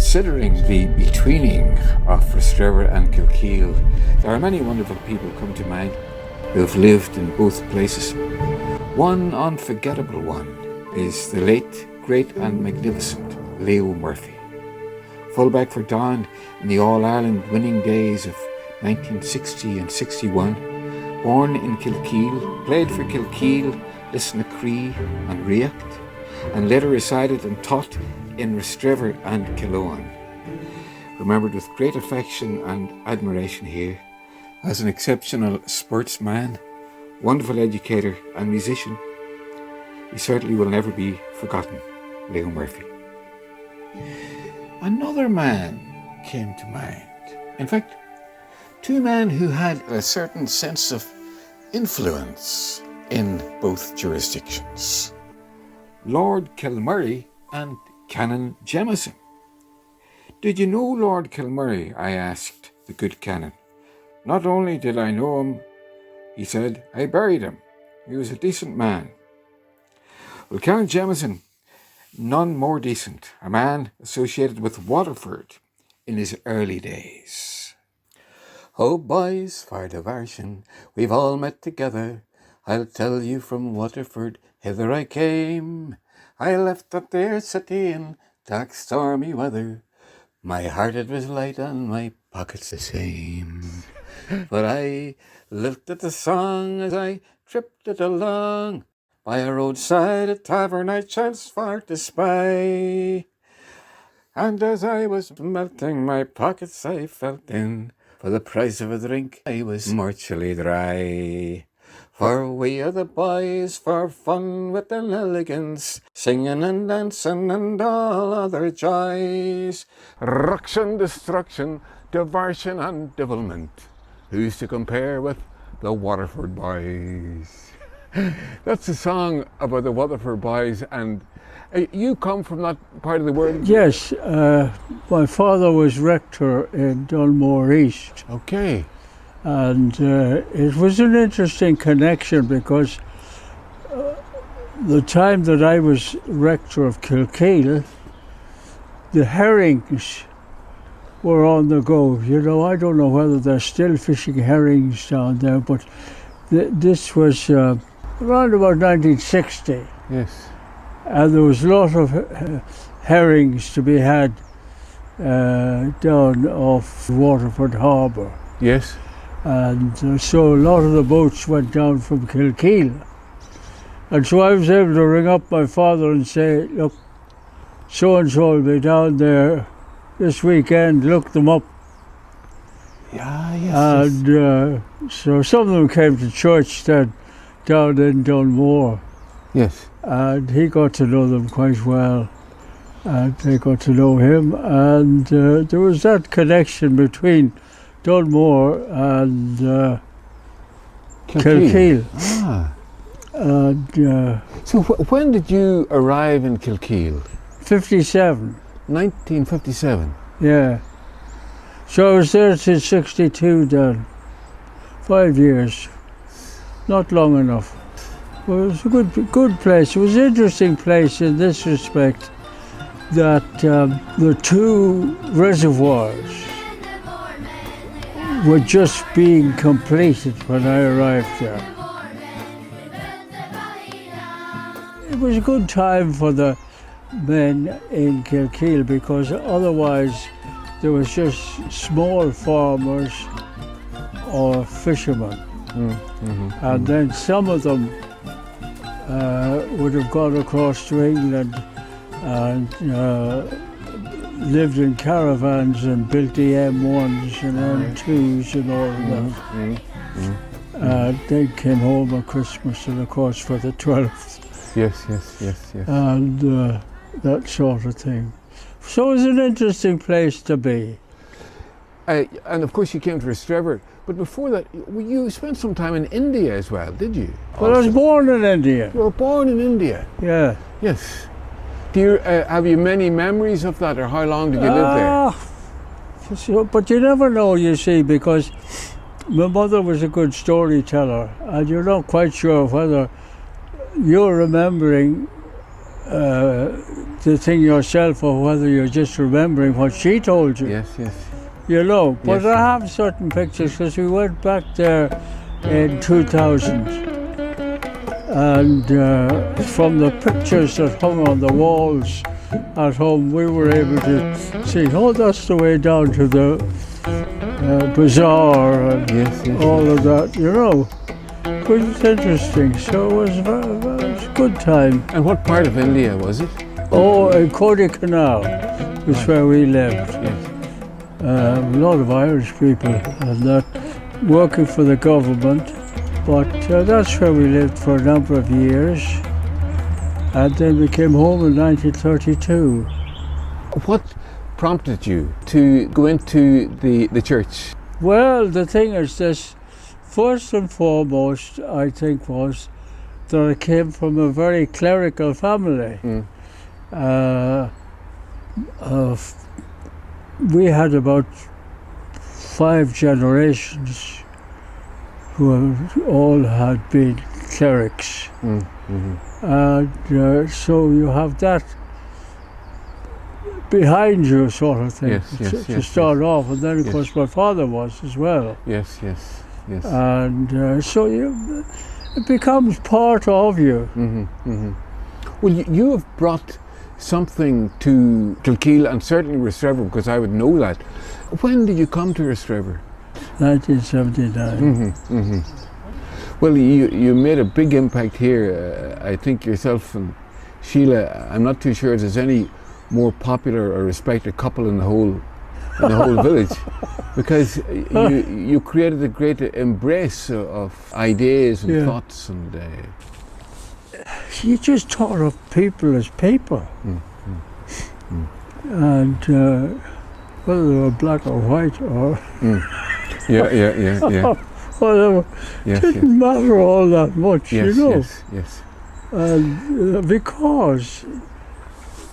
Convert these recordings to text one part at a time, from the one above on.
Considering the betweening of Rostrevor and Kilkeel, there are many wonderful people come to mind who have lived in both places. One unforgettable one is the late, great and magnificent Leo Murphy. Fullback for Don in the All-Ireland winning days of 1960 and 61, born in Kilkeel, played for Kilkeel, Lisnacree and React, and later resided and taught in Rostrevor and Killowen. Remembered with great affection and admiration here as an exceptional sportsman, wonderful educator and musician. He certainly will never be forgotten, Leo Murphy. Another man came to mind. In fact, two men who had a certain sense of influence in both jurisdictions. Lord Kilmurray and Canon Jameson. Did you know Lord Kilmurray? I asked the good Canon. Not only did I know him, he said, I buried him. He was a decent man. Well, Canon Jameson, none more decent, a man associated with Waterford in his early days. Oh boys, for diversion, we've all met together. I'll tell you from Waterford, hither I came. I left that there city in dark stormy weather. My heart it was light and my pockets the same. But I lifted the song as I tripped it along. By a roadside a tavern I chanced for to spy. And as I was melting my pockets I felt in. For the price of a drink I was mortally dry. For we are the boys for fun with an elegance, singing and dancing and all other joys. Ruction, destruction, diversion and devilment. Who's to compare with the Waterford boys? That's a song about the Waterford boys, and you come from that part of the world? Yes, my father was rector in Dunmore East. Okay. And it was an interesting connection because the time that I was rector of Kilkeel, the herrings were on the go. You know, I don't know whether they're still fishing herrings down there, but this was around about 1960. Yes. And there was a lot of herrings to be had down off Waterford Harbour. Yes. And so a lot of the boats went down from Kilkeel. And so I was able to ring up my father and say, look, so-and-so will be down there this weekend, look them up. Yeah, yes. And so some of them came to church then down in Dunmore. Yes. And he got to know them quite well. And they got to know him. And there was that connection between Dunmore and Kilkeel. Ah. And So when did you arrive in Kilkeel? 57. 1957. Yeah. So I was there till 62 then. 5 years. Not long enough. Well, it was a good place. It was an interesting place in this respect that the two reservoirs were just being completed when I arrived there. It was a good time for the men in Kilkeel because otherwise there was just small farmers or fishermen. And then some of them would have gone across to England and lived in caravans and built the M1s and M2s and all of that. They came home at Christmas and of course for the 12th. Yes. And that sort of thing. So it was an interesting place to be. And of course you came to Rostrevor, but before that you spent some time in India as well, did you? Well, I was born in India. You were born in India? Yeah. Yes. Do you, have you many memories of that, or how long did you live there? But you never know, you see, because my mother was a good storyteller, and you're not quite sure whether you're remembering the thing yourself or whether you're just remembering what she told you. Yes, yes. You know, but Yes. I have certain pictures because we went back there in 2000, and from the pictures that hung on the walls at home, we were able to see, oh, that's the way down to the bazaar and Yes, yes, all of that, you know. It was interesting, so it was a good time. And what part of India was it? Oh, in Canal was where we lived. Yes. A lot of Irish people and that, working for the government, but that's where we lived for a number of years, and then we came home in 1932. What prompted you to go into the church? Well, the thing is this, first and foremost, I think, was that I came from a very clerical family. We had about 5 generations who all had been clerics. And so you have that behind you, sort of thing, to start off. And then, of course, my father was as well. Yes, yes, yes. And so it becomes part of you. Well, you have brought something to Kilkeel and certainly Rostrevor, because I would know that. When did you come to Rostrevor? 1979. Well, you made a big impact here. I think yourself and Sheila, I'm not too sure if there's any more popular or respected couple in the whole village, because you created a great embrace of ideas and thoughts, and you just thought of people as people. And whether they were black or white or whatever, didn't matter all that much, you know. Yes. And because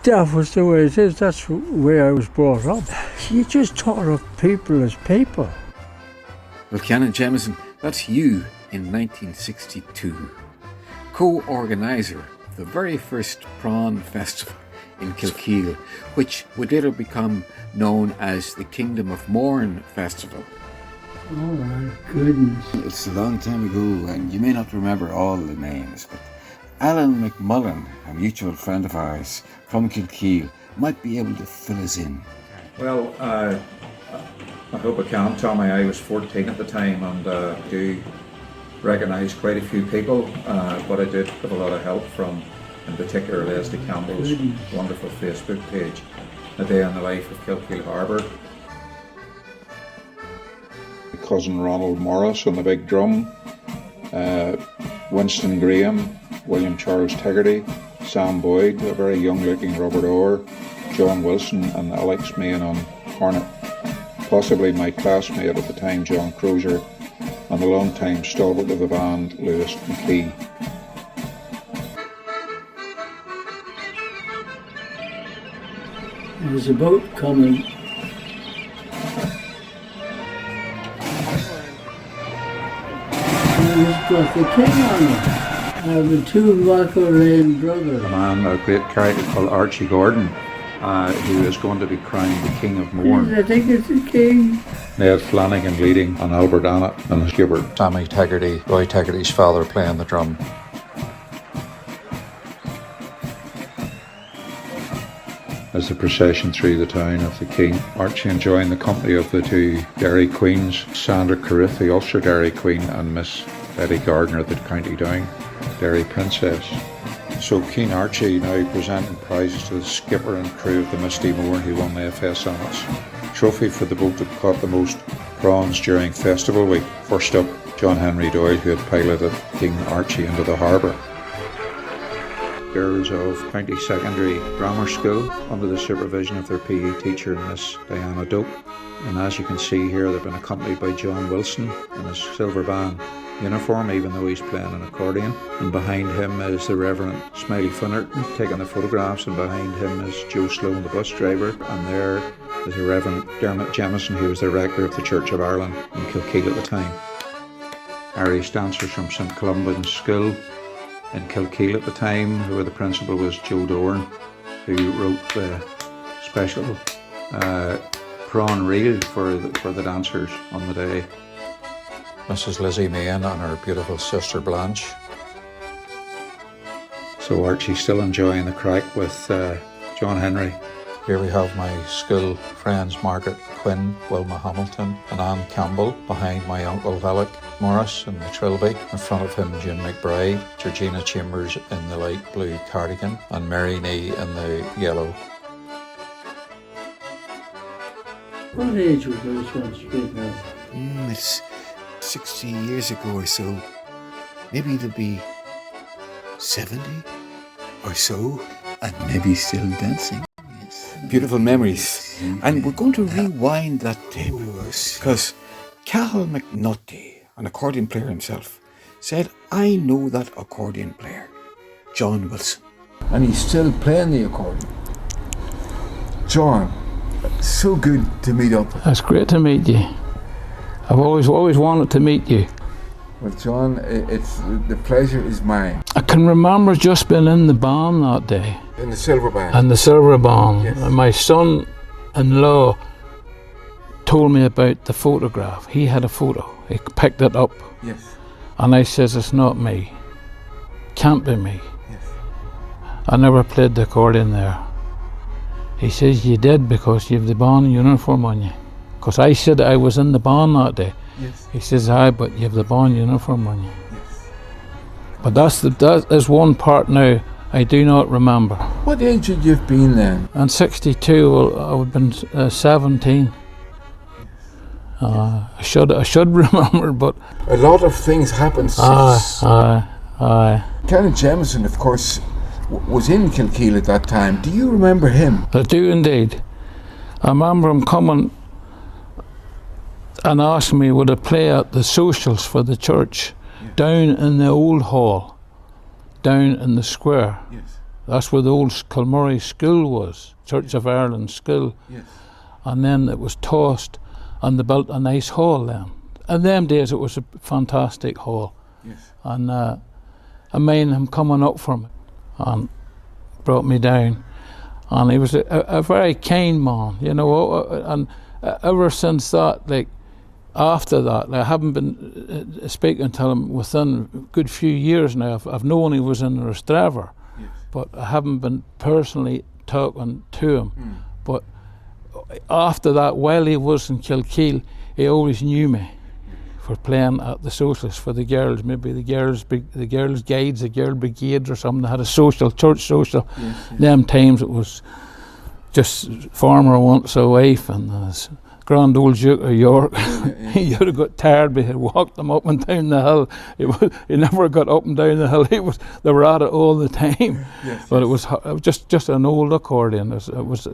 that was the way it is, that's the way I was brought up. You just thought of people as people. Well, Canon Jameson, that's you in 1962. Co-organiser of the very first prawn festival in Kilkeel, which would later become known as the Kingdom of Mourne Festival. Oh my goodness. It's a long time ago and you may not remember all the names, but Alan McMullen, a mutual friend of ours from Kilkeel, might be able to fill us in. Well, I hope I can. Tommy, I was 14 at the time and do recognise quite a few people, but I did have a lot of help from, in particular, Leslie Campbell's wonderful Facebook page, A Day in the Life of Kilkeel Harbour. Cousin Ronald Morris on the big drum, Winston Graham, William Charles Teggerty, Sam Boyd, a very young looking Robert Orr, John Wilson and Alex Main on hornet, possibly my classmate at the time, John Crozier, and the long-time stalwart of the band, Lewis McKee. There was a boat coming. And it's got the king on it. And the 2 Michael Lane brothers. A man, a great character called Archie Gordon, who is going to be crowned the King of Mourne. I think it's the king. Ned Flanagan leading, and Albert Annett and Skipper. Sammy Teggerty, Roy Teggerty's father, playing the drum. As the procession through the town of the King, Archie enjoying the company of the 2 Dairy Queens, Sandra Carruth, the Ulster Dairy Queen, and Miss Betty Gardner, the County Down Dairy Princess. So Keen Archie now presenting prizes to the skipper and crew of the Misty Mourne who won the FS Sonnets. Trophy for the boat that caught the most prawns during festival week. First up, John Henry Doyle, who had piloted King Archie into the harbour. Girls of County Secondary Grammar School under the supervision of their PE teacher, Miss Diana Dope. And as you can see here, they've been accompanied by John Wilson in his silver band uniform, even though he's playing an accordion. And behind him is the Reverend Smiley Finnerton taking the photographs, and behind him is Joe Sloan, the bus driver. And there is the Reverend Dermot Jameson, who was the rector of the Church of Ireland in Kilkeel at the time. Irish dancers from St Columban's School, in Kilkeel at the time, where the principal was Joe Dorn, who wrote the special prawn reel for the dancers on the day. Mrs. Lizzie Main and her beautiful sister Blanche. So Archie's still enjoying the crack with John Henry. Here we have my school friends Margaret Quinn, Wilma Hamilton and Anne Campbell behind my uncle Alec Morris in the trilby. In front of him June McBride, Georgina Chambers in the light blue cardigan and Mary Nee in the yellow. What age was those ones speaking of? It's 60 years ago or so. Maybe it'll be 70 or so, and maybe still dancing. Yes. Beautiful memories. And we're going to rewind that tape because Cathal McNulty, an accordion player himself, said, I know that accordion player, John Wilson. And he's still playing the accordion. John, so good to meet up. That's great to meet you. I've always wanted to meet you. Well, John, the pleasure is mine. I can remember just being in the band that day. In the silver band. And the silver band. Yes. And my son-in-law told me about the photograph. He had a photo. He picked it up. Yes. And I says, it's not me. Can't be me. Yes. I never played the accordion there. He says, you did because you have the band uniform on you. Because I said I was in the band that day. Yes. He says, aye, but you have the band uniform on you. Yes. But that is one part now I do not remember. What age had you been then? And 62, well, I would have been 17. I should remember, but A lot of things happened since. aye. Canon Jameson, of course, was in Kilkeel at that time. Do you remember him? I do indeed. I remember him coming and asking me would I play at the socials for the church down in the old hall, down in the square. Yes. That's where the old Kilmurray school was, Church of Ireland school. Yes. And then it was tossed and they built a nice hall then. In them days it was a fantastic hall. Yes. And I mind him coming up for me and brought me down. And he was a very kind man, you know, and ever since that, like, after that, I haven't been speaking to him within a good few years now. I've known he was in Rostrevor, Yes. but I haven't been personally talking to him. But after that, while he was in Kilkeel, he always knew me for playing at the socials for the girls, maybe the girls guides, the girl brigades or something. They had a social, church social. Yes. Them times it was just farmer wants a wife and grand old Duke of York. He would have got tired, but he walked them up and down the hill. He never got up and down the hill. They were at it all the time. Yes. But it was just an old accordion. It was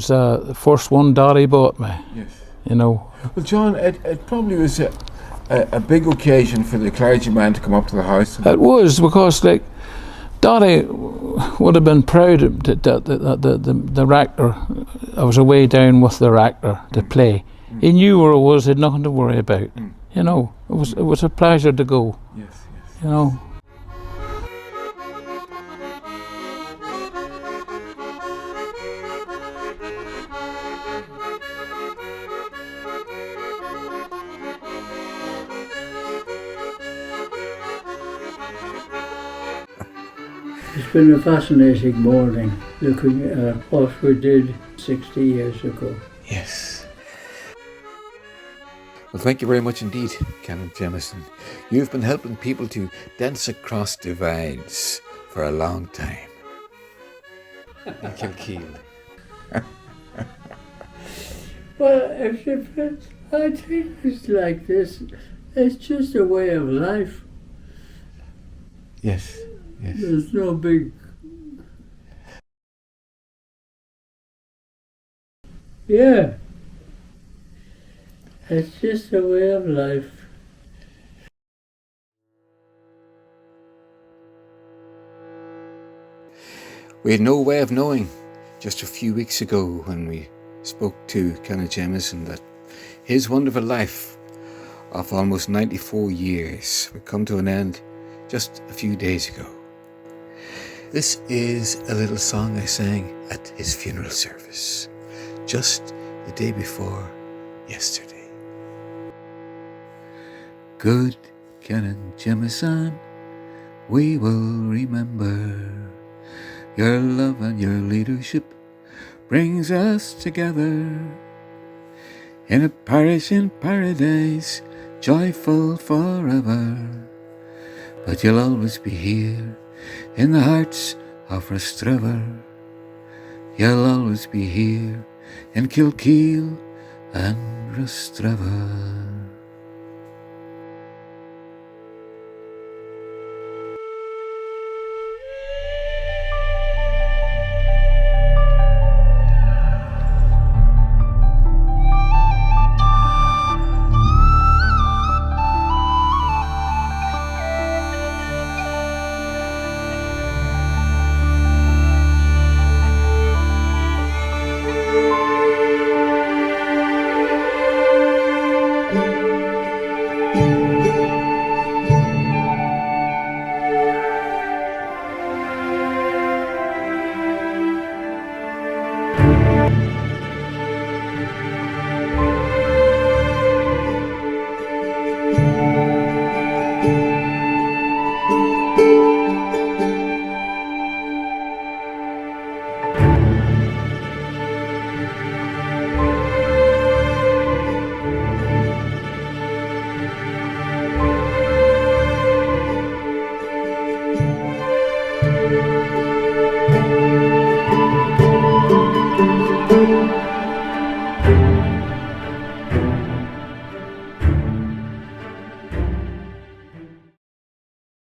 the first one Daddy bought me. Yes. You know. Well, John, it probably was a big occasion for the clergyman to come up to the house. It was because, like, Daddy would have been proud that the rector, I was away down with the rector to play. He knew where I was, he had nothing to worry about. You know, it was a pleasure to go, Yes, yes. you know. It's been a fascinating morning looking at what we did 60 years ago. Yes. Well, thank you very much indeed, Canon Jameson. You've been helping people to dance across divides for a long time. In Kilkeel. Well, I think it's like this. It's just a way of life. Yes, yes. There's no big... Yeah. It's just a way of life. We had no way of knowing just a few weeks ago when we spoke to Canon Jameson that his wonderful life of almost 94 years would come to an end just a few days ago. This is a little song I sang at his funeral service, just the day before yesterday. Good Canon Jameson, we will remember your love and your leadership brings us together in a parish in paradise, joyful forever. But you'll always be here in the hearts of Rostrevor. You'll always be here in Kilkeel and Rostrevor.